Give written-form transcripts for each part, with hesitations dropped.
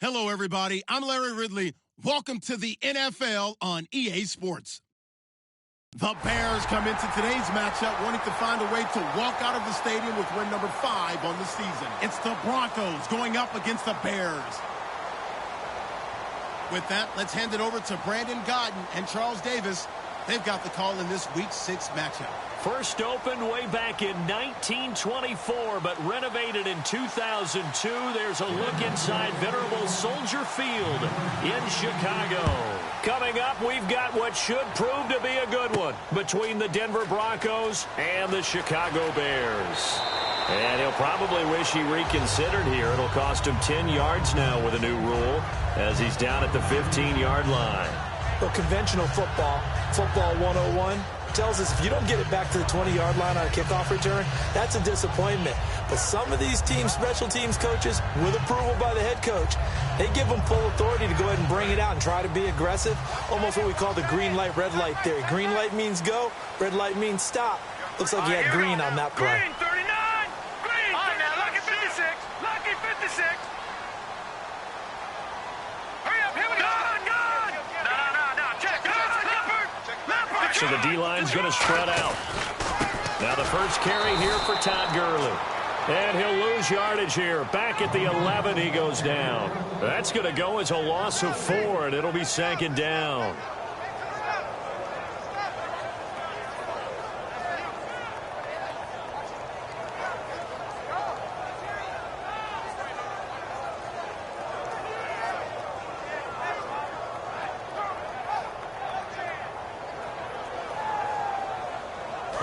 Hello, everybody. I'm Larry Ridley. Welcome to the NFL on EA Sports. The Bears come into today's matchup wanting to find a way to walk out of the stadium with win number 5 on the season. It's the Broncos going up against the Bears. With that, let's hand it over to Brandon Godden and Charles Davis. They've got the call in this Week 6 matchup. First opened way back in 1924, but renovated in 2002. There's a look inside venerable Soldier Field in Chicago. Coming up, we've got what should prove to be a good one between the Denver Broncos and the Chicago Bears. And he'll probably wish he reconsidered here. It'll cost him 10 yards now with a new rule as he's down at the 15-yard line. Well, conventional football 101, tells us if you don't get it back to the 20-yard line on a kickoff return, that's a disappointment. But some of these teams, special teams coaches, with approval by the head coach, they give them full authority to go ahead and bring it out and try to be aggressive, almost what we call the green light, red light theory. Green light means go, red light means stop. Looks like he had green on that play. Green 39! Green! All right, now, lucky 56! Lucky 56! Hurry up, here we go! No, check! So the D-line's going to spread out. Now the first carry here for Todd Gurley. And he'll lose yardage here. Back at the 11, he goes down. That's going to go as a loss of 4, and it'll be second down.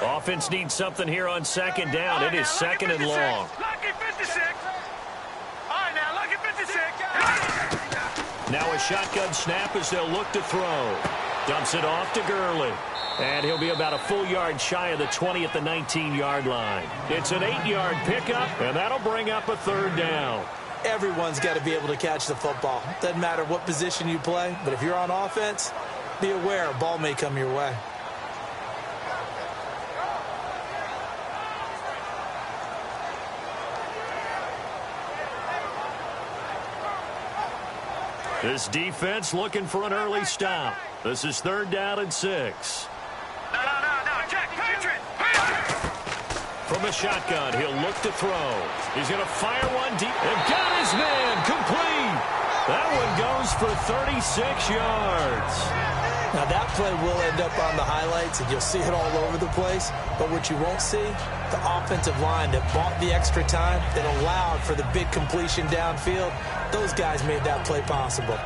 Offense needs something here on second down. It is second and long. Lucky 56. All right, now, lucky 56. Now a shotgun snap as they'll look to throw. Dumps it off to Gurley. And he'll be about a full yard shy of the 20 at the 19-yard line. It's an 8-yard pickup, and that'll bring up a third down. Everyone's got to be able to catch the football. Doesn't matter what position you play, but if you're on offense, be aware a ball may come your way. This defense looking for an early stop. This is 3rd down and 6. No, check, Patriot! From the shotgun, he'll look to throw. He's going to fire one deep. And got his man complete. That one goes for 36 yards. Now that play will end up on the highlights, and you'll see it all over the place. But what you won't see, the offensive line that bought the extra time, that allowed for the big completion downfield, those guys made that play possible.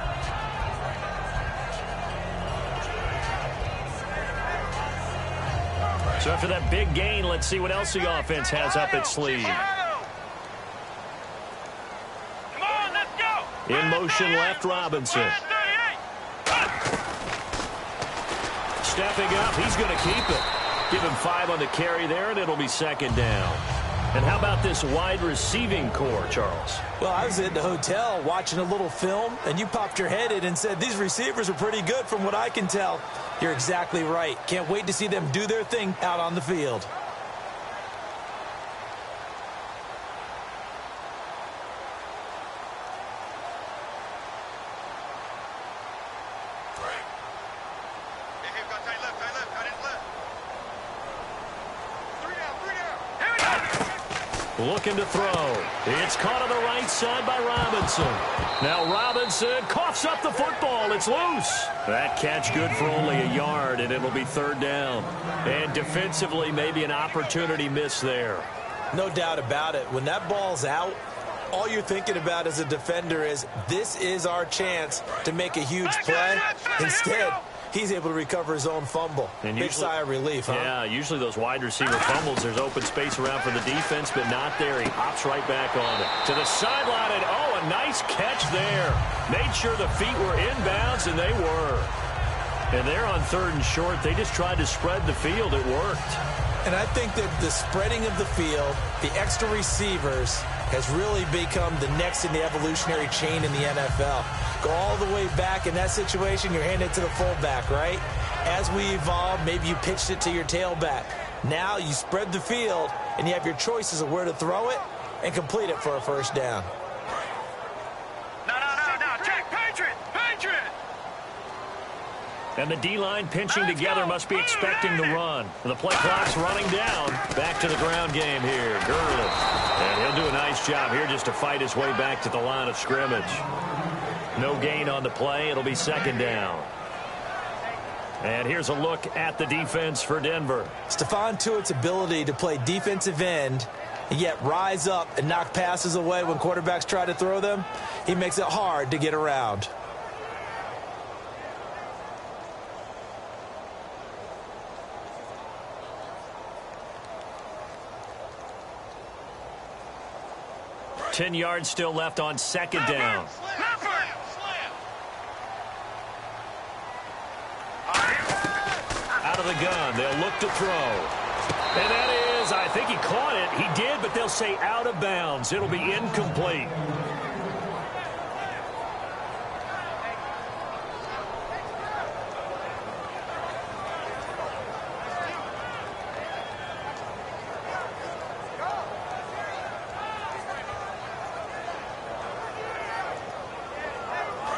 So after that big gain, let's see what else the offense has up its sleeve. Come on, let's go! In motion left, Robinson. Stepping up, he's going to keep it. Give him 5 on the carry there, and it'll be second down. And how about this wide receiving core, Charles? Well, I was at the hotel watching a little film, and you popped your head in and said, these receivers are pretty good from what I can tell. You're exactly right. Can't wait to see them do their thing out on the field. Looking to throw. It's caught on the right side by Robinson. Now Robinson coughs up the football. It's loose. That catch good for only a yard, and it'll be 3rd down. And defensively, maybe an opportunity miss there. No doubt about it. When that ball's out, all you're thinking about as a defender is, this is our chance to make a huge play. Instead, he's able to recover his own fumble. And big sigh of relief, huh? Yeah, usually those wide receiver fumbles, there's open space around for the defense, but not there. He hops right back on it. To the sideline, and oh, a nice catch there. Made sure the feet were inbounds, and they were. And they're on 3rd and short. They just tried to spread the field. It worked. And I think that the spreading of the field, the extra receivers, has really become the next in the evolutionary chain in the NFL. Go all the way back in that situation, you're handing it to the fullback, right? As we evolve, maybe you pitched it to your tailback. Now you spread the field, and you have your choices of where to throw it and complete it for a first down. No, And the D-line pinching together must be expecting the run. The play clock's running down. Back to the ground game here. Gurley. And he'll do a nice job here just to fight his way back to the line of scrimmage. No gain on the play. It'll be second down. And here's a look at the defense for Denver. Stephon Tuitt's ability to play defensive end and yet rise up and knock passes away when quarterbacks try to throw them, he makes it hard to get around. Ten yards still left on second down. Out of the gun, they'll look to throw. And that is, I think he caught it. He did, but they'll say out of bounds. It'll be incomplete.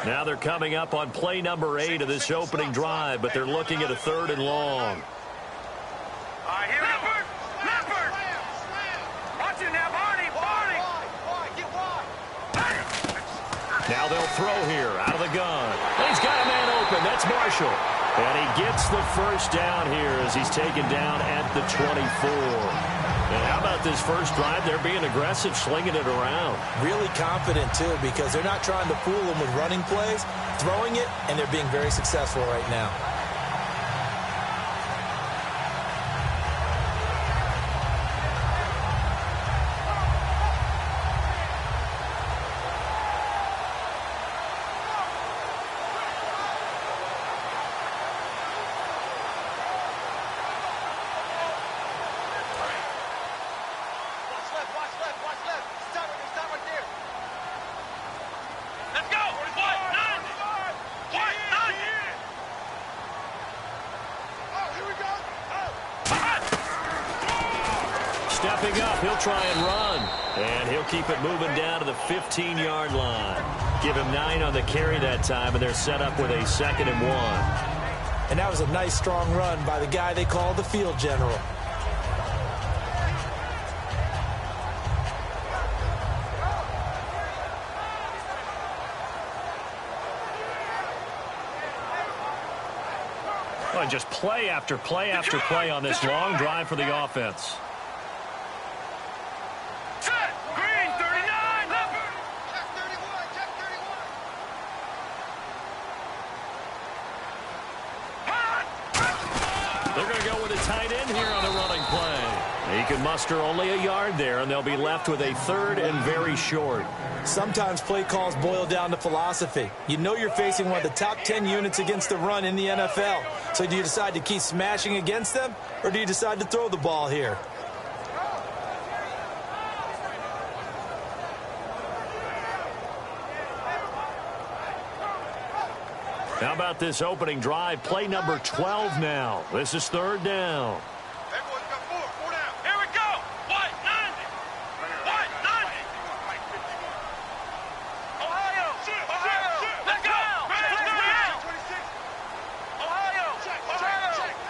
Now they're coming up on play number 8 of this opening drive, but they're looking at a 3rd and long. All right, here we go. Leopard! Watch it now, Barney! Barney! Now they'll throw here out of the gun. And he's got a man open. That's Marshall. And he gets the first down here as he's taken down at the 24. And how about this first drive? They're being aggressive, slinging it around. Really confident, too, because they're not trying to fool them with running plays, throwing it, and they're being very successful right now. Stepping up, he'll try and run. And he'll keep it moving down to the 15-yard line. Give him 9 on the carry that time, and they're set up with a 2nd and 1. And that was a nice, strong run by the guy they call the field general. Oh, and just play after play after play on this long drive for the offense. Green, 39, Leopard! Check 31, check 31. They're going to go with a tight end here on the running play. He can muster only a yard there, and they'll be left with a 3rd and very short. Sometimes play calls boil down to philosophy. You know you're facing one of the top 10 units against the run in the NFL. So do you decide to keep smashing against them, or do you decide to throw the ball here? How about this opening drive? Play number 12 now. This is 3rd down. Everyone's got 4 down. Here we go. White, 90. White, 90. Ohio. Let's go. Ohio.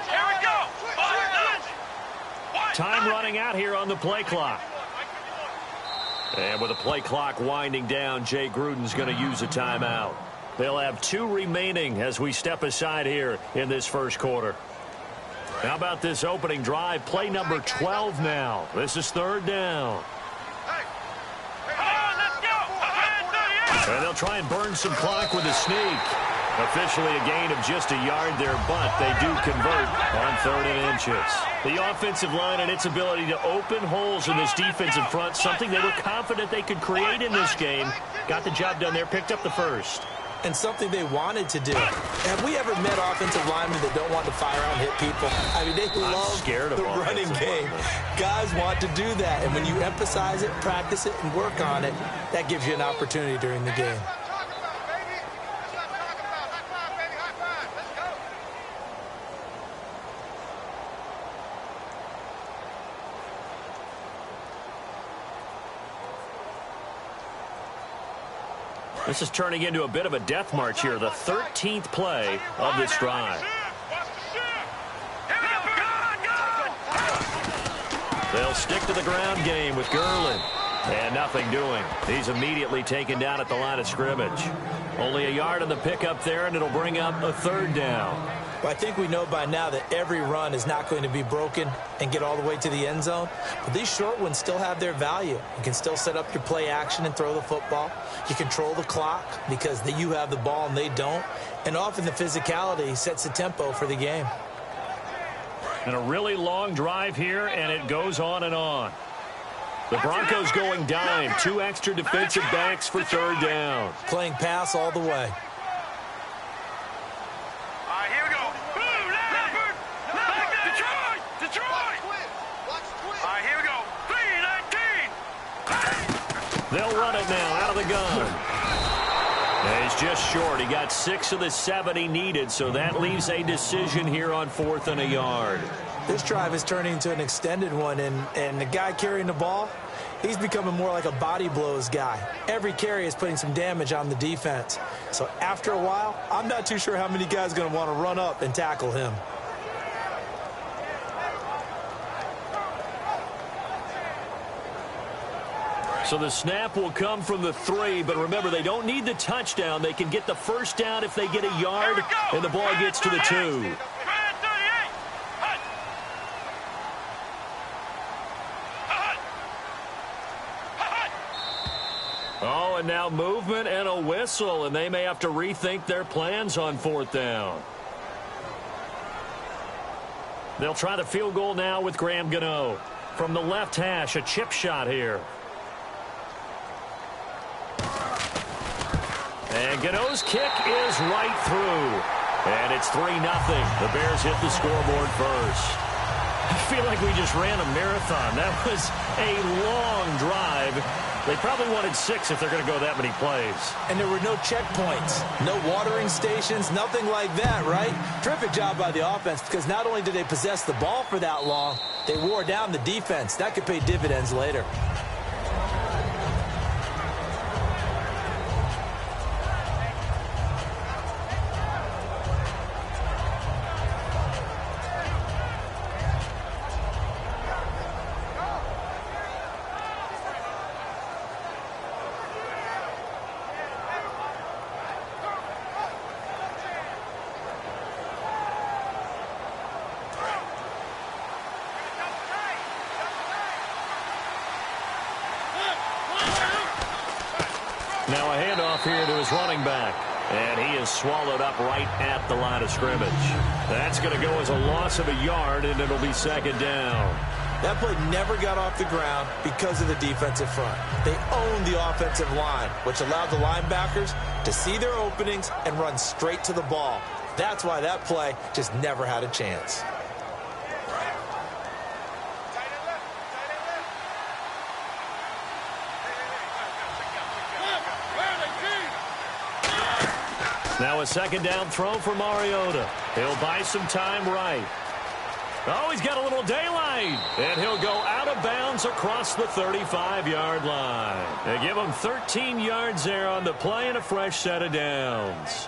Here we go. White, 90. Time running out here on the play clock. And with the play clock winding down, Jay Gruden's going to use a timeout. They'll have 2 remaining as we step aside here in this first quarter. How about this opening drive? Play number 12 now. This is 3rd down. And they'll try and burn some clock with a sneak. Officially a gain of just a yard there, but they do convert on 3rd and inches. The offensive line and its ability to open holes in this defensive front, something they were confident they could create in this game. Got the job done there, picked up the first. And something they wanted to do. Have we ever met offensive linemen that don't want to fire out and hit people? I mean, they love the running game. Guys want to do that. And when you emphasize it, practice it, and work on it, that gives you an opportunity during the game. This is turning into a bit of a death march here, the 13th play of this drive. They'll stick to the ground game with Gerlin. And nothing doing. He's immediately taken down at the line of scrimmage. Only a yard on the pickup there, and it'll bring up a third down. Well, I think we know by now that every run is not going to be broken and get all the way to the end zone. But these short ones still have their value. You can still set up your play action and throw the football. You control the clock because you have the ball and they don't. And often the physicality sets the tempo for the game. And a really long drive here, and it goes on and on. The Broncos going dime. 2 extra defensive backs for third down. Playing pass all the way. Here we go. Leopard. Detroit. Here we go. 3-19. They'll run it now out of the gun. And he's just short. He got 6 of the 7 he needed, so that leaves a decision here on 4th and a yard. This drive is turning into an extended one, and the guy carrying the ball, he's becoming more like a body blows guy. Every carry is putting some damage on the defense. So after a while, I'm not too sure how many guys are going to want to run up and tackle him. So the snap will come from the 3, but remember, they don't need the touchdown. They can get the first down if they get a yard, and the ball gets to the 2. Oh, and now movement and a whistle, and they may have to rethink their plans on 4th down. They'll try the field goal now with Graham Gano. From the left hash, a chip shot here. And Gano's kick is right through. And it's 3-0. The Bears hit the scoreboard first. I feel like we just ran a marathon. That was a long drive. They probably wanted 6 if they're going to go that many plays. And there were no checkpoints, no watering stations, nothing like that, right? Terrific job by the offense because not only did they possess the ball for that long, they wore down the defense. That could pay dividends later. Now a handoff here to his running back. And he is swallowed up right at the line of scrimmage. That's going to go as a loss of a yard, and it'll be 2nd down. That play never got off the ground because of the defensive front. They owned the offensive line, which allowed the linebackers to see their openings and run straight to the ball. That's why that play just never had a chance. Now a 2nd down throw for Mariota. He'll buy some time right. Oh, he's got a little daylight. And he'll go out of bounds across the 35-yard line. They give him 13 yards there on the play and a fresh set of downs.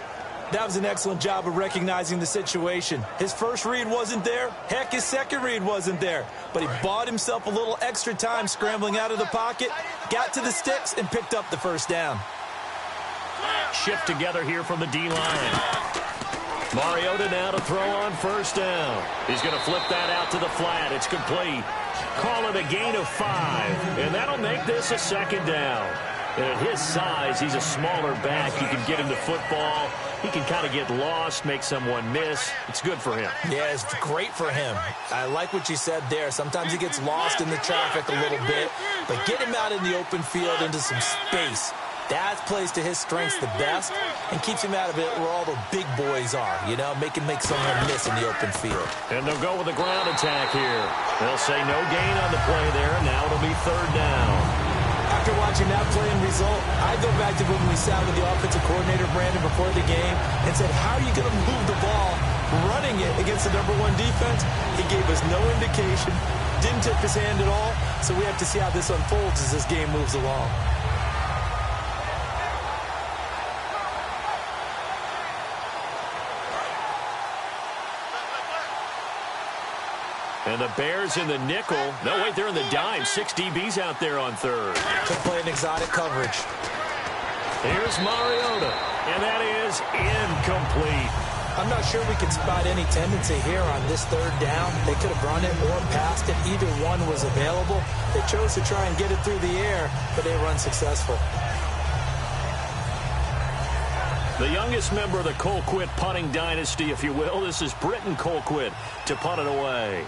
That was an excellent job of recognizing the situation. His first read wasn't there. Heck, his second read wasn't there. But he bought himself a little extra time scrambling out of the pocket, got to the sticks, and picked up the first down. Shift together here from the D-line. Mariota now to throw on 1st down. He's going to flip that out to the flat. It's complete. Call it a gain of 5. And that'll make this a 2nd down. And at his size, he's a smaller back. You can get him the football. He can kind of get lost, make someone miss. It's good for him. Yeah, it's great for him. I like what you said there. Sometimes he gets lost in the traffic a little bit. But get him out in the open field into some space. That plays to his strengths the best and keeps him out of it where all the big boys are, you know, make someone miss in the open field. And they'll go with a ground attack here. They'll say no gain on the play there. Now it'll be 3rd down. After watching that play and result, I go back to when we sat with the offensive coordinator, Brandon, before the game and said, how are you going to move the ball running it against the #1 defense? He gave us no indication, didn't tip his hand at all, so we have to see how this unfolds as this game moves along. And the Bears in the nickel. No, wait, they're in the dime. 6 DBs out there on third. Could play an exotic coverage. Here's Mariota, and that is incomplete. I'm not sure we can spot any tendency here on this third down. They could have run it or passed it. Either one was available. They chose to try and get it through the air, but they were unsuccessful. The youngest member of the Colquitt punting dynasty, if you will. This is Britton Colquitt to punt it away.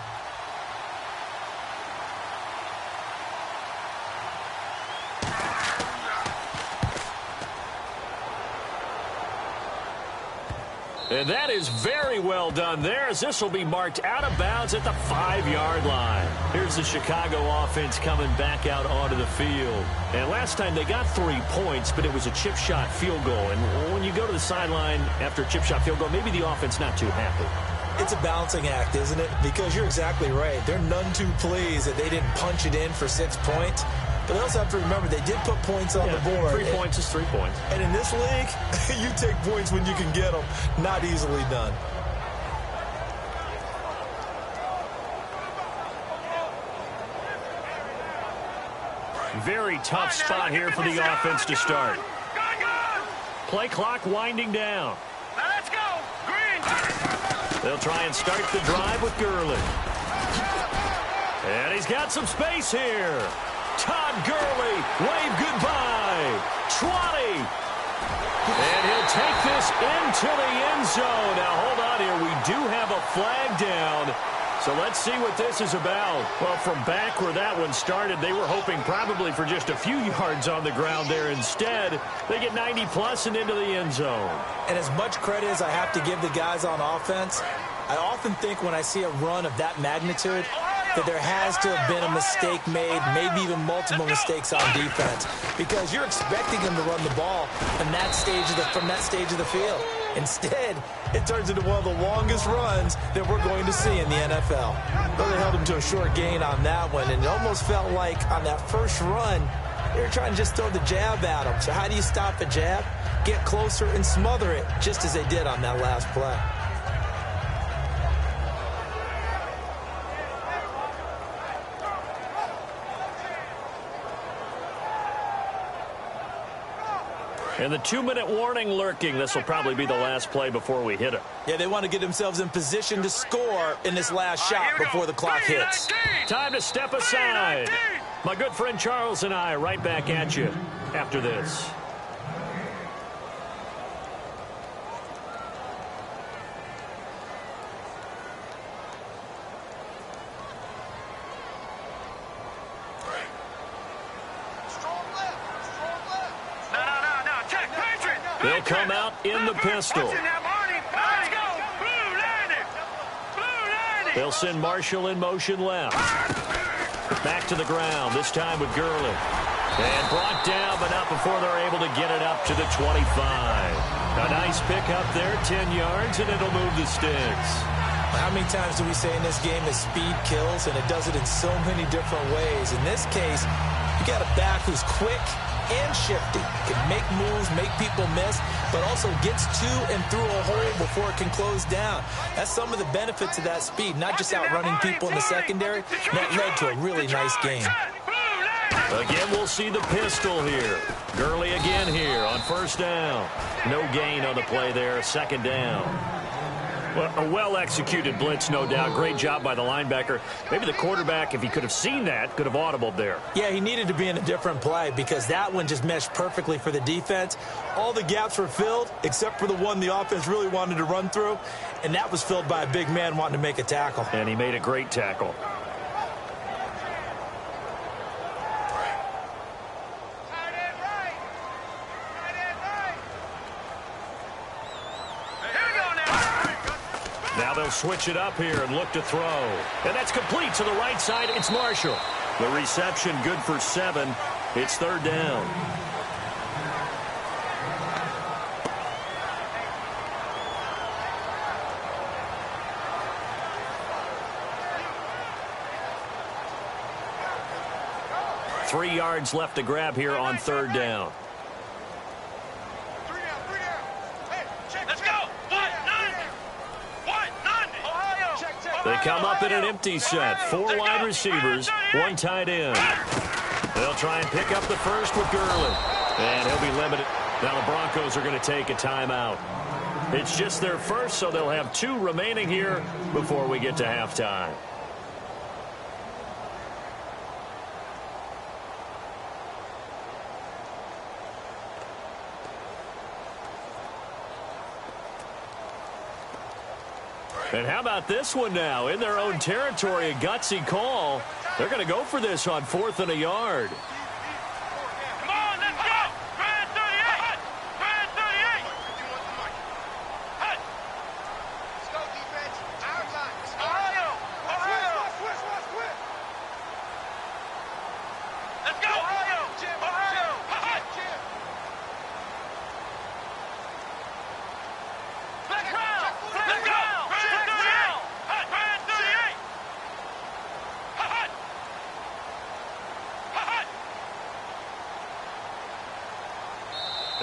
And that is very well done there, as this will be marked out of bounds at the 5-yard line. Here's the Chicago offense coming back out onto the field. And last time they got 3 points, but it was a chip shot field goal. And when you go to the sideline after a chip shot field goal, maybe the offense not too happy. It's a balancing act, isn't it? Because you're exactly right. They're none too pleased that they didn't punch it in for 6 points. But they also have to remember they did put points on the board. 3 points is 3 points. And in this league, you take points when you can get them. Not easily done. Very tough spot here for the offense to start. Play clock winding down. Let's go. Green. They'll try and start the drive with Gurley. And he's got some space here. Todd Gurley, wave goodbye. 20. And he'll take this into the end zone. Now, hold on here. We do have a flag down. So let's see what this is about. Well, from back where that one started, they were hoping probably for just a few yards on the ground there. Instead, they get 90-plus and into the end zone. And as much credit as I have to give the guys on offense, I often think when I see a run of that magnitude that there has to have been a mistake made, maybe even multiple mistakes on defense, because you're expecting them to run the ball from that stage of the field. Instead, it turns into one of the longest runs that we're going to see in the NFL. Well, they held him to a short gain on that one, and it almost felt like on that first run, they were trying to just throw the jab at him. So how do you stop a jab? Get closer and smother it, just as they did on that last play. And the 2-minute warning lurking. This will probably be the last play before we hit it. Yeah, they want to get themselves in position to score in this last shot before the clock hits. Time to step aside. My good friend Charles and I right back at you after this. They'll come out in the pistol. They'll send Marshall in motion left. Back to the ground, this time with Gurley. And brought down, but not before they're able to get it up to the 25. A nice pickup there, 10 yards, and it'll move the sticks. How many times do we say in this game that speed kills, and it does it in so many different ways? In this case, you got a back who's quick and shifty, can make moves, make people miss, but also gets to and through a hole before it can close down. That's some of the benefits of that speed, not just outrunning people in the secondary. That led to a really nice game. Again, we'll see the pistol here. Gurley again here on first down. No gain on the play there, second down. Well, a well-executed blitz, no doubt. Great job by the linebacker. Maybe the quarterback, if he could have seen that, could have audibled there. Yeah, he needed to be in a different play because that one just meshed perfectly for the defense. All the gaps were filled except for the one the offense really wanted to run through, and that was filled by a big man wanting to make a tackle. And he made a great tackle. Now they'll switch it up here and look to throw. And that's complete to the right side. It's Marshall. The reception good for 7. It's third down. Three yards left to grab here on third down. Let's go. What? None. What? None. Ohio. Check. They come up in an empty set. 4 wide receivers, 1 tight end. They'll try and pick up the first with Gurley. And he'll be limited. Now the Broncos are going to take a timeout. It's just their first, so they'll have 2 remaining here before we get to halftime. And how about this one now? In their own territory, a gutsy call. They're going to go for this on 4th and a yard. Come on, let's go! Brand 38! Brand 38! Hut! Let's go, defense. Our time. Ohio! Ohio! Switch! Let's go, Ohio! Ohio! Hut! Let's go! Let's go! Brand 38! Hut! Brand 38! Hut!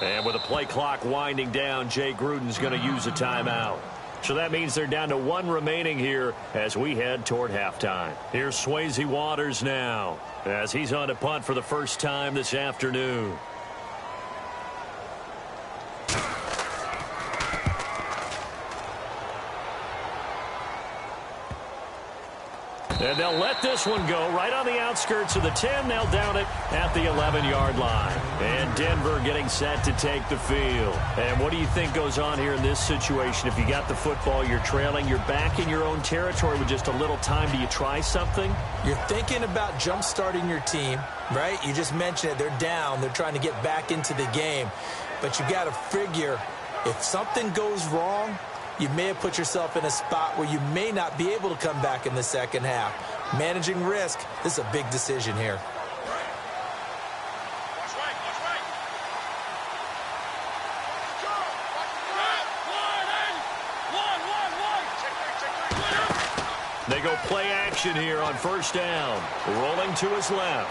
And with the play clock winding down, Jay Gruden's going to use a timeout. So that means they're down to 1 remaining here as we head toward halftime. Here's Swayze Waters now as he's on to punt for the first time this afternoon. And they'll let this one go right on the outskirts of the 10. They'll down it at the 11-yard line. And Denver getting set to take the field. And what do you think goes on here in this situation? If you got the football, you're trailing, you're back in your own territory with just a little time. Do you try something? You're thinking about jump-starting your team, right? You just mentioned it. They're down. They're trying to get back into the game. But you got to figure if something goes wrong, you may have put yourself in a spot where you may not be able to come back in the second half. Managing risk, this is a big decision here. Watch right. They go play action here on first down. Rolling to his left.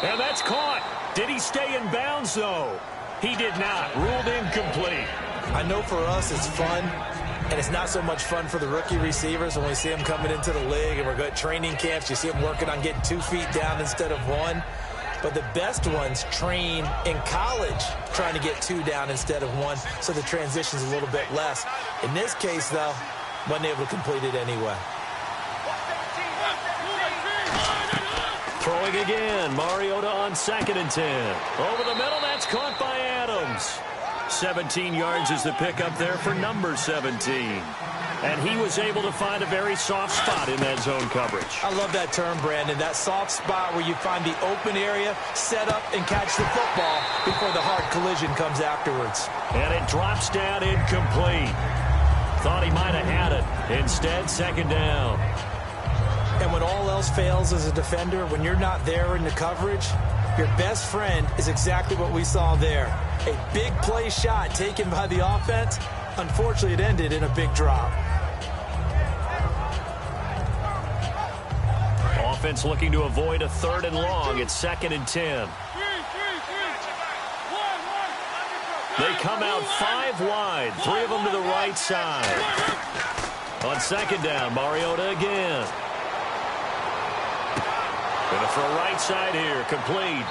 And that's caught. Did he stay in bounds, though? He did not. Ruled incomplete. I know for us it's fun, and it's not so much fun for the rookie receivers when we see them coming into the league and we're going to training camps. You see them working on getting 2 feet down instead of 1. But the best ones train in college trying to get 2 down instead of 1, so the transition's a little bit less. In this case, though, wasn't able to complete it anyway. Throwing again. Mariota on 2nd and 10. Over the middle, that's caught by Adams. 17 yards is the pickup there for number 17. And he was able to find a very soft spot in that zone coverage. I love that term, Brandon. That soft spot where you find the open area, set up, and catch the football before the hard collision comes afterwards. And it drops down incomplete. Thought he might have had it. Instead, 2nd down. And when all else fails as a defender, when you're not there in the coverage, your best friend is exactly what we saw there. A big play shot taken by the offense. Unfortunately, it ended in a big drop. Offense looking to avoid a 3rd and long. It's 2nd and 10. They come out 5 wide. 3 of them to the right side. On 2nd down, Mariota again. Going to throw right side here, complete.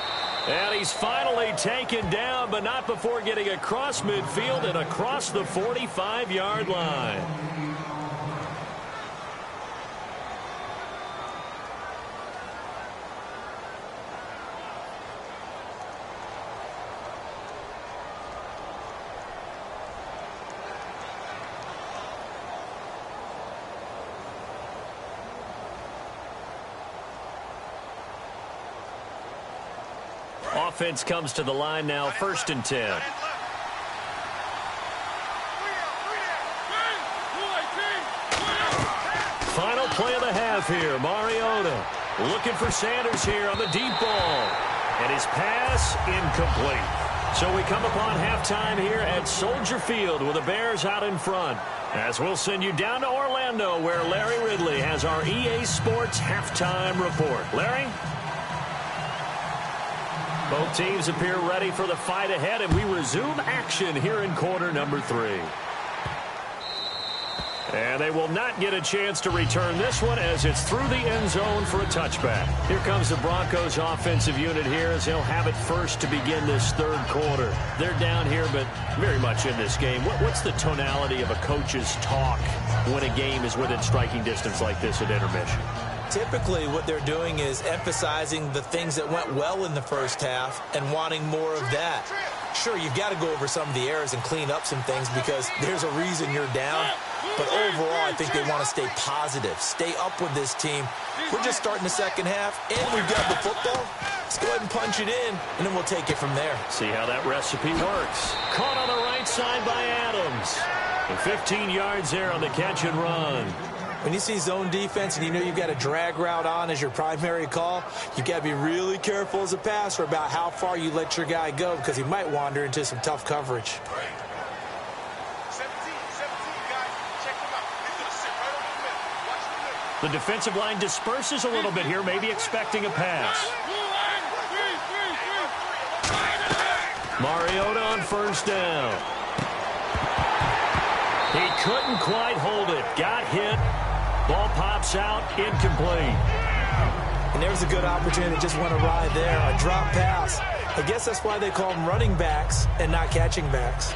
And he's finally taken down, but not before getting across midfield and across the 45-yard line. Offense comes to the line now, 1st and 10. Final play of the half here. Mariota looking for Sanders here on the deep ball. And his pass incomplete. So we come upon halftime here at Soldier Field with the Bears out in front. As we'll send you down to Orlando where Larry Ridley has our EA Sports halftime report. Larry? Both teams appear ready for the fight ahead, and we resume action here in quarter number 3. And they will not get a chance to return this one as it's through the end zone for a touchback. Here comes the Broncos offensive unit here as they'll have it first to begin this third quarter. They're down here, but very much in this game. What's the tonality of a coach's talk when a game is within striking distance like this at intermission? Typically, what they're doing is emphasizing the things that went well in the first half and wanting more of that. Sure, you've got to go over some of the errors and clean up some things because there's a reason you're down. But overall, I think they want to stay positive, stay up with this team. We're just starting the second half, and we've got the football. Let's go ahead and punch it in, and then we'll take it from there. See how that recipe works. Caught on the right side by Adams. And 15 yards there on the catch and run. When you see zone defense and you know you've got a drag route on as your primary call, you've got to be really careful as a passer about how far you let your guy go because he might wander into some tough coverage. The defensive line disperses a little bit here, maybe expecting a pass. Mariota on first down. He couldn't quite hold it. Got hit. Ball pops out, incomplete. And there's a good opportunity that just went awry there. A drop pass. I guess that's why they call them running backs and not catching backs.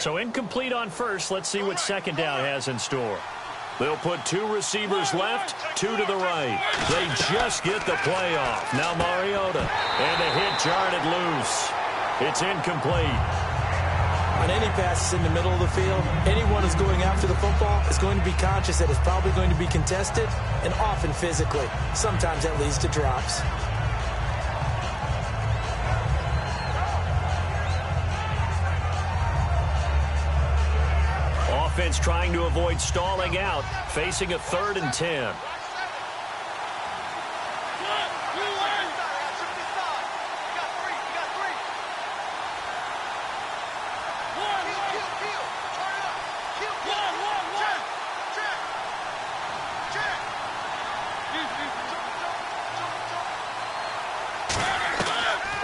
So incomplete on first. Let's see what second down has in store. They'll put two receivers left, two to the right. They just get the play off. Now Mariota. And the hit jarred it loose. It's incomplete. On any passes in the middle of the field, anyone who's going after the football is going to be conscious that it's probably going to be contested and often physically. Sometimes that leads to drops. Offense trying to avoid stalling out, facing a 3rd and 10.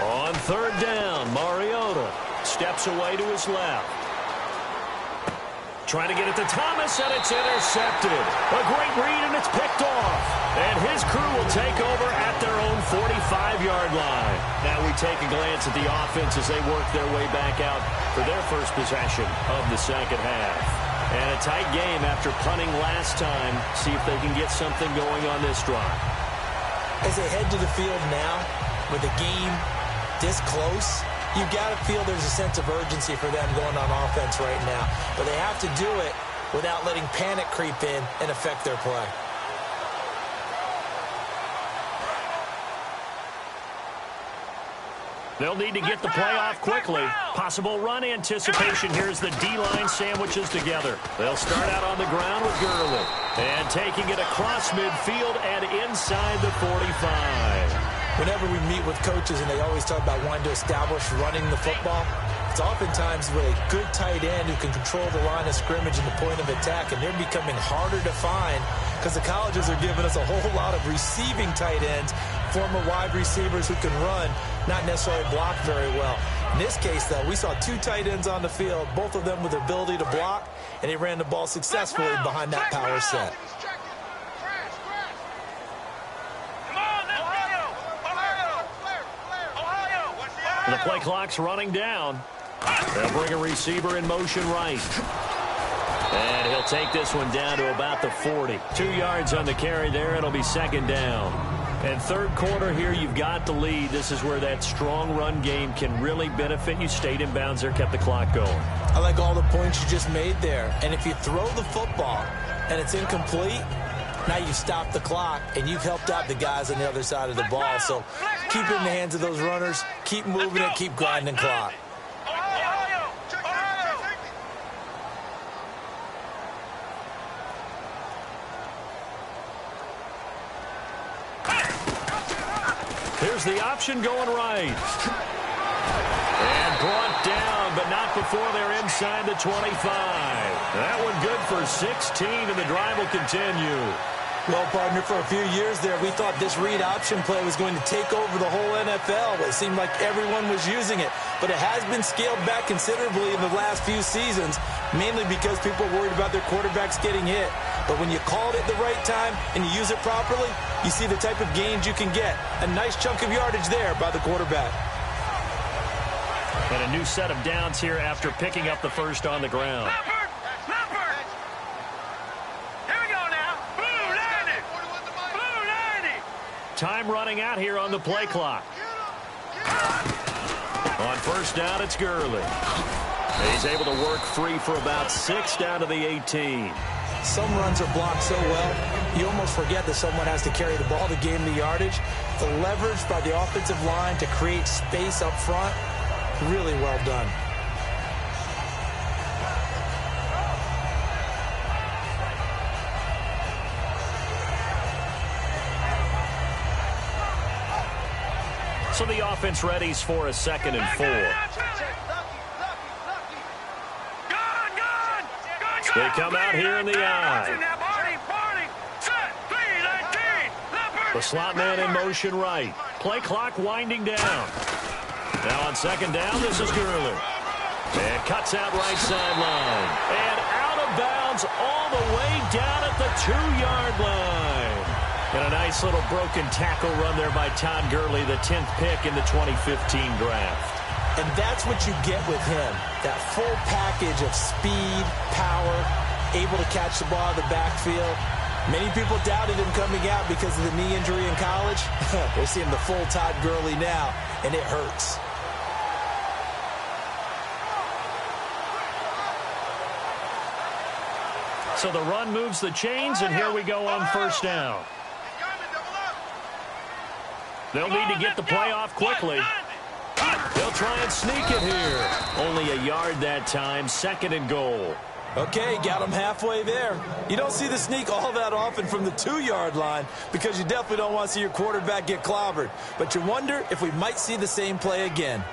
On 3rd down, Mariota steps away to his left. Trying to get it to Thomas, and it's intercepted. A great read, and it's picked off. And his crew will take over at their own 45-yard line. Now we take a glance at the offense as they work their way back out for their first possession of the second half. And a tight game after punting last time. See if they can get something going on this drive. As they head to the field now, with the game this close, you've got to feel there's a sense of urgency for them going on offense right now. But they have to do it without letting panic creep in and affect their play. They'll need to get the play off quickly. Possible run anticipation here as the D-line sandwiches together. They'll start out on the ground with Gurley. And taking it across midfield and inside the 45. Whenever we meet with coaches and they always talk about wanting to establish running the football, it's oftentimes with a good tight end who can control the line of scrimmage and the point of attack, and they're becoming harder to find because the colleges are giving us a whole lot of receiving tight ends, former wide receivers who can run, not necessarily block very well. In this case, though, we saw two tight ends on the field, both of them with the ability to block, and they ran the ball successfully behind that power set. The play clock's running down. They'll bring a receiver in motion right. And he'll take this one down to about the 40. 2 yards on the carry there. It'll be second down. And third quarter here, you've got the lead. This is where that strong run game can really benefit you. Stayed in bounds there, kept the clock going. I like all the points you just made there. And if you throw the football and it's incomplete, now you've stopped the clock and you've helped out the guys on the other side of the ball. So keep it in the hands of those runners. Keep moving it. Keep grinding clock. Here's the option going right. And brought down, but not before they're inside the 25. That one good for 16, and the drive will continue. Well, partner, for a few years there, we thought this read option play was going to take over the whole NFL. It seemed like everyone was using it. But it has been scaled back considerably in the last few seasons, mainly because people are worried about their quarterbacks getting hit. But when you call it at the right time and you use it properly, you see the type of gains you can get. A nice chunk of yardage there by the quarterback. And a new set of downs here after picking up the first on the ground. Leopard! Here we go now. Blue 90! Blue 90! Time running out here on the play clock. On first down, it's Gurley. He's able to work free for about 6 down to the 18. Some runs are blocked so well, you almost forget that someone has to carry the ball to gain the yardage. The leverage by the offensive line to create space up front, really well done. So the offense readies for a 2nd and 4. They come out here in the eye. The slot man in motion right. Play clock winding down. Now on 2nd down, this is Gurley. And cuts out right sideline. And out of bounds all the way down at the 2-yard line. And a nice little broken tackle run there by Todd Gurley, the 10th pick in the 2015 draft. And that's what you get with him. That full package of speed, power, able to catch the ball in the backfield. Many people doubted him coming out because of the knee injury in college. We're seeing the full Todd Gurley now, and it hurts. So the run moves the chains, and here we go on first down. They'll need to get the play off quickly. They'll try and sneak it here. Only a yard that time, 2nd and goal. Okay, got him halfway there. You don't see the sneak all that often from the 2-yard line because you definitely don't want to see your quarterback get clobbered. But you wonder if we might see the same play again.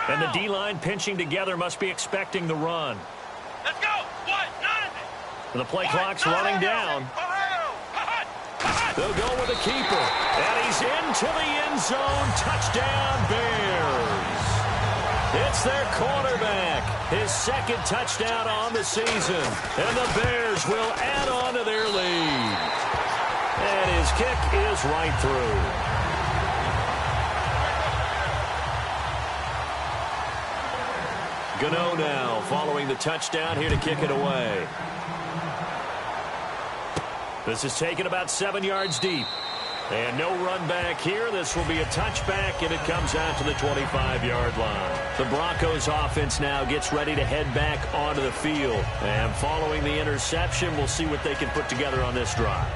And the D-line pinching together must be expecting the run. Let's go. The play clock's running down. They'll go with a keeper. And he's into the end zone. Touchdown, Bears. It's their quarterback. His 2nd touchdown on the season. And the Bears will add on to their lead. And his kick is right through. Gano now following the touchdown here to kick it away. This is taken about 7 yards deep. And no run back here. This will be a touchback, and it comes out to the 25-yard line. The Broncos offense now gets ready to head back onto the field. And following the interception, we'll see what they can put together on this drive.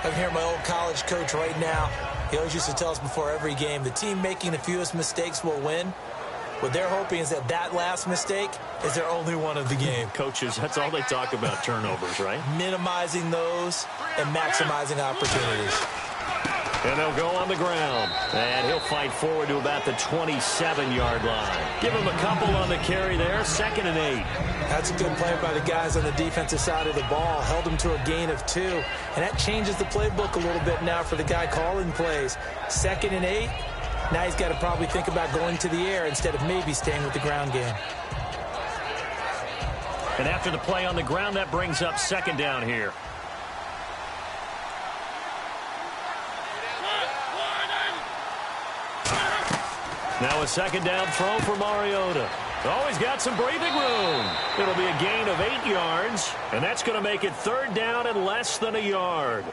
I'm hearing my old college coach right now. He always used to tell us before every game, the team making the fewest mistakes will win. What they're hoping is that last mistake is their only one of the game. Coaches, that's all they talk about, turnovers, right? Minimizing those and maximizing opportunities. And they'll go on the ground. And he'll fight forward to about the 27-yard line. Give him a couple on the carry there, 2nd and 8. That's a good play by the guys on the defensive side of the ball. Held him to a gain of 2. And that changes the playbook a little bit now for the guy calling plays. 2nd and 8. Now he's got to probably think about going to the air instead of maybe staying with the ground game. And after the play on the ground, that brings up 2nd down here. Now a 2nd down throw for Mariota. Oh, he's got some breathing room. It'll be a gain of 8 yards, and that's going to make it 3rd down and less than a yard.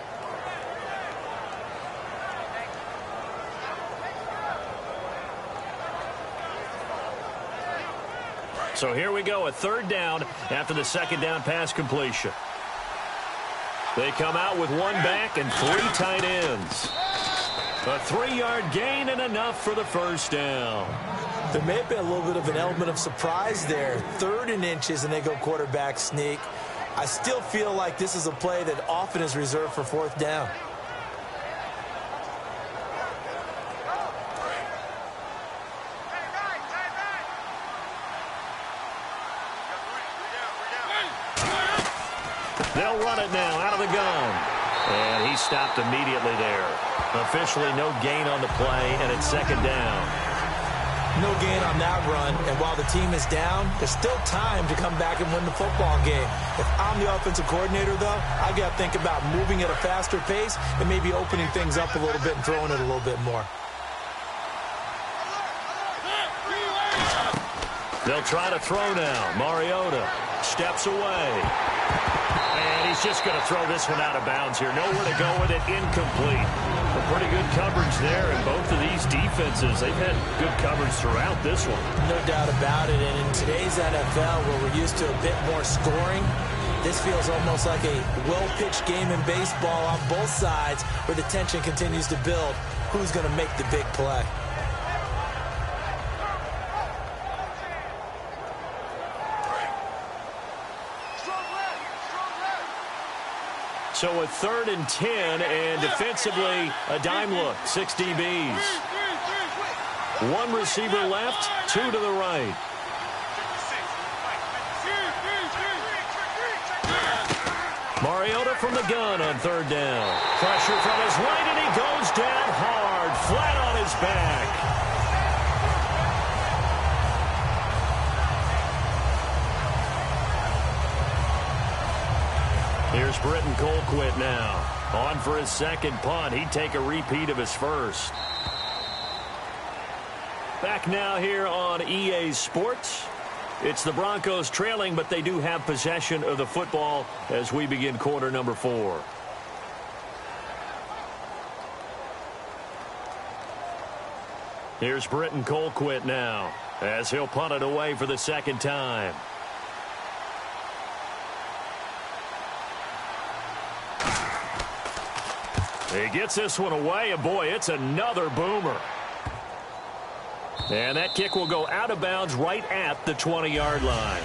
So here we go, a 3rd down after the 2nd down pass completion. They come out with 1 back and 3 tight ends. A 3-yard gain and enough for the first down. There may have been a little bit of an element of surprise there. 3rd and inches, and they go quarterback sneak. I still feel like this is a play that often is reserved for 4th down. They'll run it now out of the gun. And he stopped immediately there. Officially no gain on the play, and it's 2nd down. No gain on that run, and while the team is down, there's still time to come back and win the football game. If I'm the offensive coordinator, though, I got to think about moving at a faster pace and maybe opening things up a little bit and throwing it a little bit more. They'll try to throw now. Mariota steps away. And he's just going to throw this one out of bounds here. Nowhere to go with it. Incomplete. A pretty good coverage there, and both of these defenses, they've had good coverage throughout this one. No doubt about it, and in today's NFL, where we're used to a bit more scoring, this feels almost like a well-pitched game in baseball on both sides, where the tension continues to build. Who's going to make the big play? So a 3rd and 10, and defensively, a dime look. 6 DBs. 1 receiver left, 2 to the right. Mariota from the gun on 3rd down. Pressure from his right, and he goes down hard, flat on his back. Here's Britton Colquitt now. On for his 2nd punt. He'd take a repeat of his 1st. Back now here on EA Sports. It's the Broncos trailing, but they do have possession of the football as we begin quarter number 4. Here's Britton Colquitt now as he'll punt it away for the 2nd time. He gets this one away, and boy, it's another boomer. And that kick will go out of bounds right at the 20-yard line.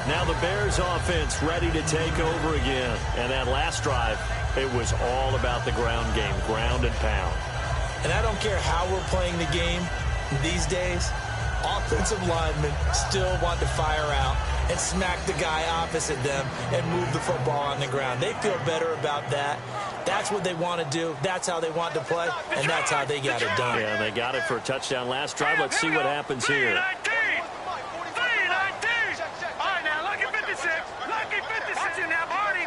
Now the Bears offense ready to take over again. And that last drive, it was all about the ground game, ground and pound. And I don't care how we're playing the game these days, offensive linemen still want to fire out and smack the guy opposite them and move the football on the ground. They feel better about that. That's what they want to do. That's how they want to play, and that's how they got it done. Yeah, they got it for a touchdown last drive. Let's see what happens here. 3-19. All right, now, lucky 56. Lucky 56 in there. Barney.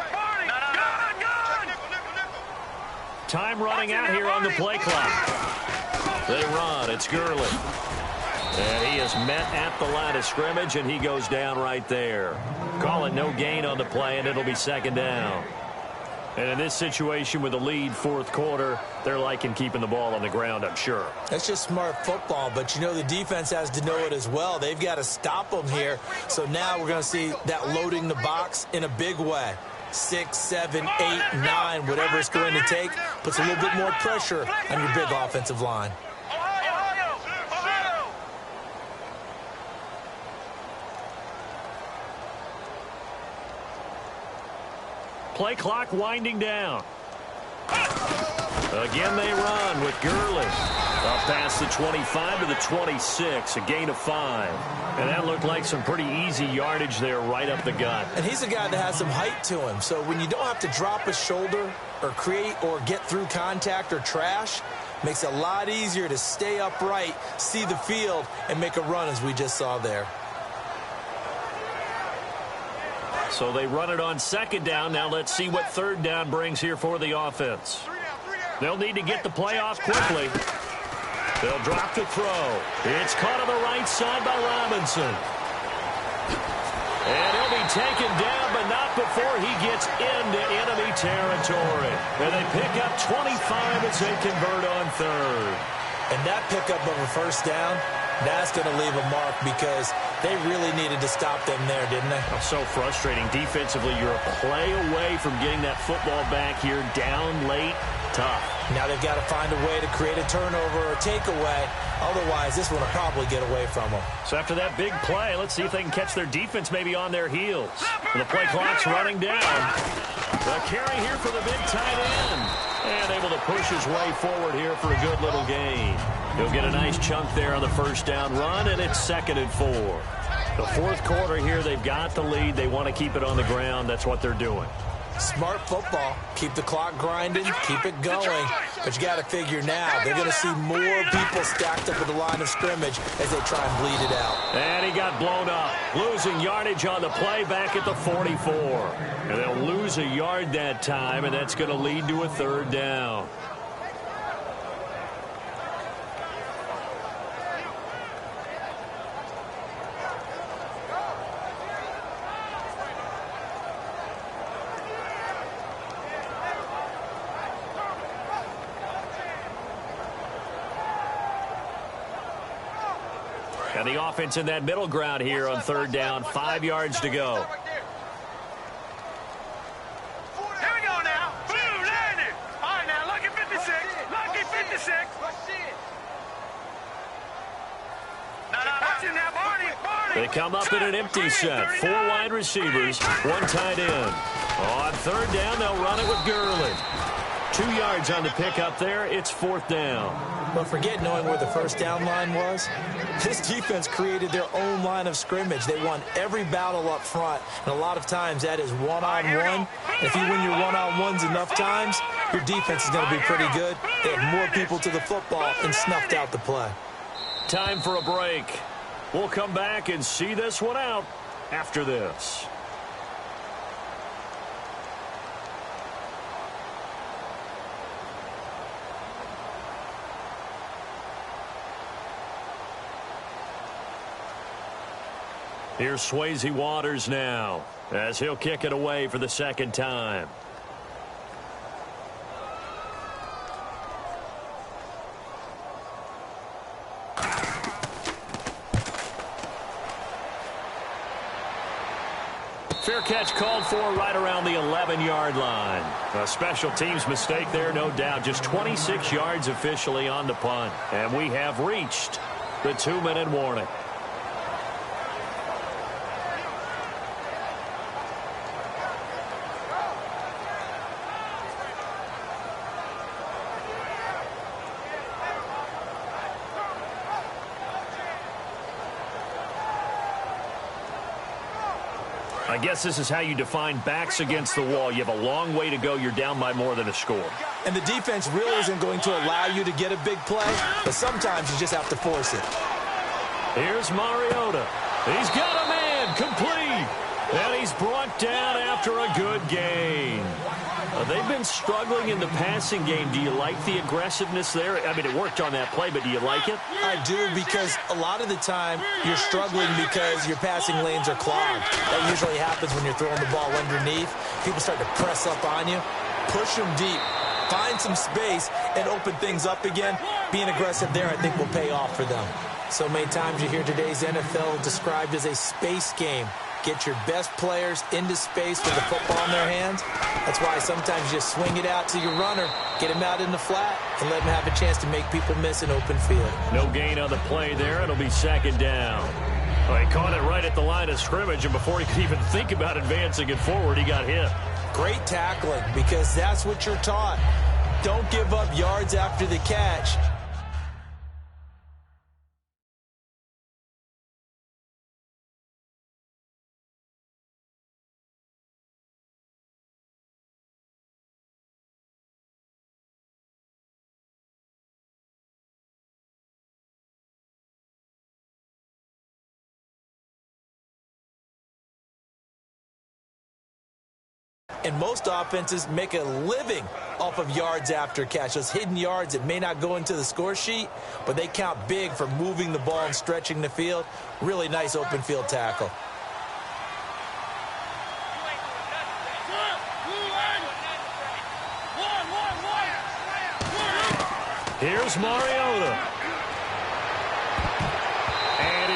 Gun. Time running out here on the play clock. They run. It's Gurley. And he is met at the line of scrimmage, and he goes down right there. Call it no gain on the play, and it'll be 2nd down. And in this situation with the lead 4th quarter, they're liking keeping the ball on the ground, I'm sure. That's just smart football, but you know the defense has to know it as well. They've got to stop them here. So now we're going to see that loading the box in a big way. 6, 7, 8, 9, whatever it's going to take, puts a little bit more pressure on your big offensive line. Play clock winding down. Again they run with Gurley. Up past the 25 to the 26, a gain of 5. And that looked like some pretty easy yardage there right up the gut. And he's a guy that has some height to him. So when you don't have to drop a shoulder or create or get through contact or trash, makes it a lot easier to stay upright, see the field, and make a run as we just saw there. So they run it on 2nd down. Now let's see what 3rd down brings here for the offense. They'll need to get the play off quickly. They'll drop the throw. It's caught on the right side by Robinson. And he'll be taken down, but not before he gets into enemy territory. And they pick up 25 as they convert on 3rd. And that pickup of a 1st down That's going to leave a mark because they really needed to stop them there, didn't they? Oh, so frustrating. Defensively, you're a play away from getting that football back here, down late, tough. Now they've got to find a way to create a turnover or takeaway. Otherwise, this one will probably get away from them. So after that big play, let's see if they can catch their defense maybe on their heels. The play clock's running down. The carry here for the big tight end. And able to push his way forward here for a good little gain. He'll get a nice chunk there on the first down run, and it's 2nd and 4. The fourth quarter here, they've got the lead. They want to keep it on the ground. That's what they're doing. Smart football. Keep the clock grinding, keep it going. But you got to figure now, they're going to see more people stacked up at the line of scrimmage as they try and bleed it out. And he got blown up, losing yardage on the play back at the 44. And they'll lose a yard that time, and that's going to lead to a 3rd down. And the offense in that middle ground here on 3rd down, 5 yards to go. Here we go now. Boom, landed. All right, now, lucky 56. Lucky 56. Watch it now, Barney. They come up in an empty set. 4 wide receivers, 1 tight end. On 3rd down, they'll run it with Gurley. 2 yards on the pickup there. It's 4th down. But forget knowing where the first down line was. This defense created their own line of scrimmage. They won every battle up front, and a lot of times that is one-on-one. If you win your one-on-ones enough times, your defense is going to be pretty good. They had more people to the football and snuffed out the play. Time for a break. We'll come back and see this one out after this. Here's Swayze Waters now as he'll kick it away for the 2nd time. Fair catch called for right around the 11-yard line. A special teams mistake there, no doubt. Just 26 yards officially on the punt. And we have reached the 2-minute warning. I guess this is how you define backs against the wall. You have a long way to go. You're down by more than a score. And the defense really isn't going to allow you to get a big play, but sometimes you just have to force it. Here's Mariota. He's got a man complete. And he's brought down after a good gain. They've been struggling in the passing game. Do you like the aggressiveness there? I mean, it worked on that play, but do you like it? I do, because a lot of the time you're struggling because your passing lanes are clogged. That usually happens when you're throwing the ball underneath. People start to press up on you. Push them deep. Find some space and open things up again. Being aggressive there, I think, will pay off for them. So many times you hear today's NFL described as a space game. Get your best players into space with the football in their hands. That's why sometimes you just swing it out to your runner, get him out in the flat, and let him have a chance to make people miss an open field. No gain on the play there. It'll be 2nd down. Well, he caught it right at the line of scrimmage, and before he could even think about advancing it forward, he got hit. Great tackling, because that's what you're taught. Don't give up yards after the catch. And most offenses make a living off of yards after catch. Those hidden yards that may not go into the score sheet, but they count big for moving the ball and stretching the field. Really nice open field tackle. Here's Mariota.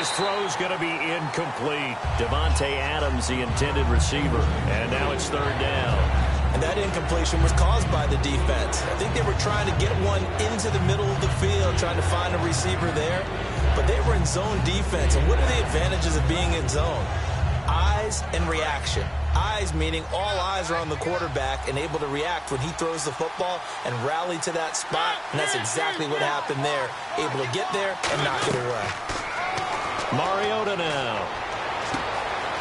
His throw's going to be incomplete. Devontae Adams, the intended receiver. And now it's third down. And that incompletion was caused by the defense. I think they were trying to get one into the middle of the field, trying to find a receiver there. But they were in zone defense. And what are the advantages of being in zone? Eyes and reaction. Eyes meaning all eyes are on the quarterback and able to react when he throws the football and rally to that spot. And that's exactly what happened there. Able to get there and knock it away. Mariota now.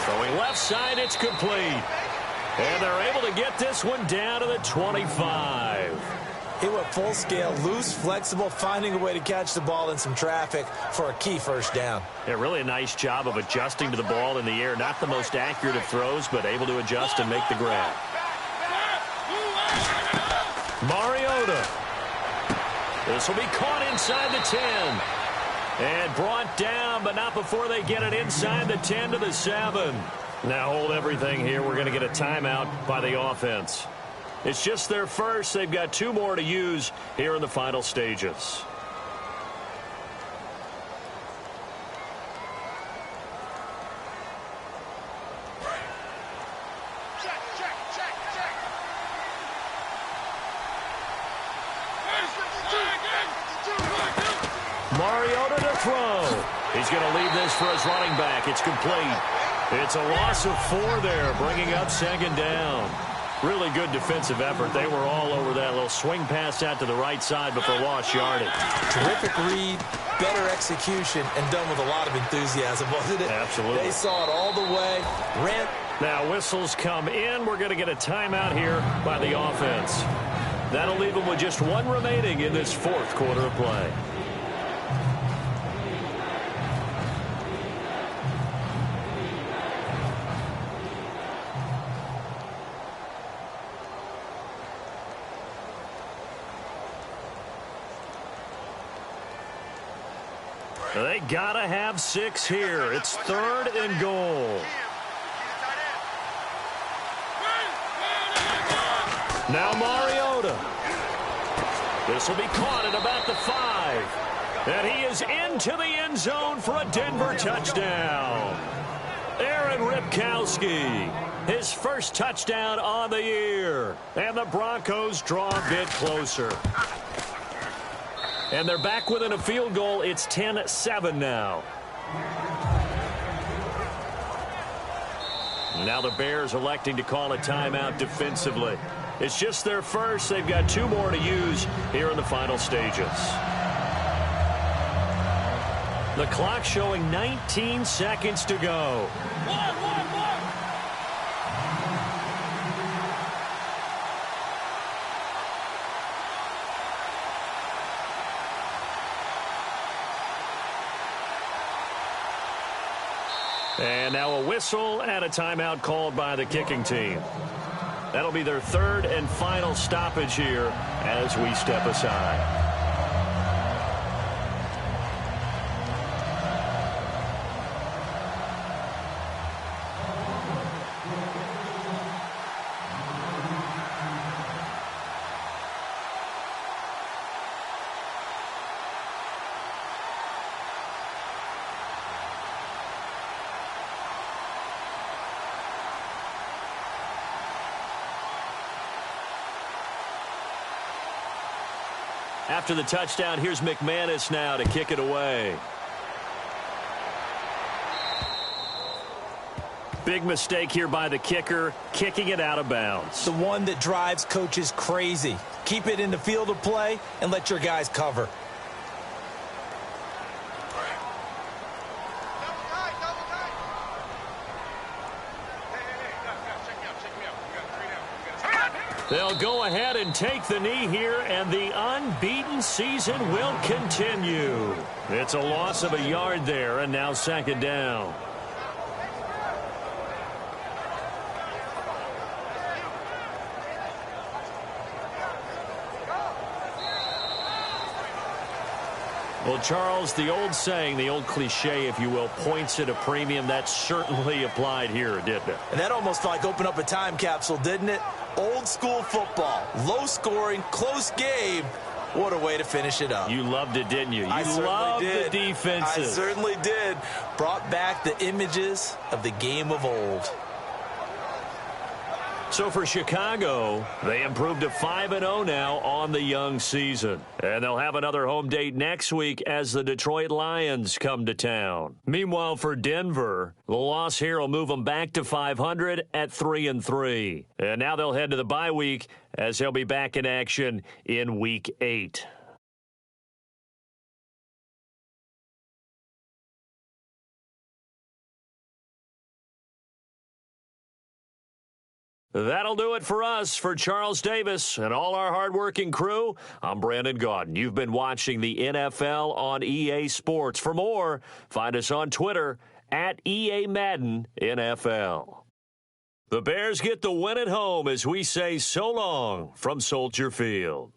Throwing left side, it's complete. And they're able to get this one down to the 25. He went full scale, loose, flexible, finding a way to catch the ball in some traffic for a key first down. Yeah, really a nice job of adjusting to the ball in the air. Not the most accurate of throws, but able to adjust and make the grab. Mariota. This will be caught inside the 10. And brought down, but not before they get it inside the 10 to the 7. Now hold everything here. We're going to get a timeout by the offense. It's just their first. They've got 2 more to use here in the final stages. Mariota to throw. He's going to leave this for his running back. It's complete. It's a loss of 4 there, bringing up second down. Really good defensive effort. They were all over that little swing pass out to the right side before lost yardage. Terrific read, better execution, and done with a lot of enthusiasm, wasn't it? Absolutely. They saw it all the way. Ran. Now whistles come in. We're going to get a timeout here by the offense. That'll leave them with just 1 remaining in this 4th quarter of play. They gotta have 6 here. It's 3rd and goal. Now Mariota. This will be caught at about the 5. And he is into the end zone for a Denver touchdown. Aaron Ripkowski, his first touchdown on the year. And the Broncos draw a bit closer. And they're back within a field goal. It's 10-7 now. Now the Bears electing to call a timeout defensively. It's just their first. They've got 2 more to use here in the final stages. The clock showing 19 seconds to go. And now a whistle and a timeout called by the kicking team. That'll be their 3rd and final stoppage here as we step aside. After the touchdown, here's McManus now to kick it away. Big mistake here by the kicker, kicking it out of bounds. The one that drives coaches crazy. Keep it in the field of play and let your guys cover. They'll go ahead and take the knee here, and the unbeaten season will continue. It's a loss of a yard there, and now 2nd down. Well, Charles, the old saying, the old cliche, if you will, points at a premium, that certainly applied here, didn't it? And that almost like opened up a time capsule, didn't it? Old school football, low scoring, close game, What a way to finish it up. You loved it, didn't you? I certainly loved did. the defenses. I certainly did. Brought back the images of the game of old. So for Chicago, they improved to 5-0 now on the young season. And they'll have another home date next week as the Detroit Lions come to town. Meanwhile, for Denver, the loss here will move them back to 500 at 3-3. And now they'll head to the bye week as they'll be back in action in Week 8. That'll do it for us. For Charles Davis and all our hardworking crew, I'm Brandon Gaudin. You've been watching the NFL on EA Sports. For more, find us on Twitter at EA Madden NFL. The Bears get the win at home as we say so long from Soldier Field.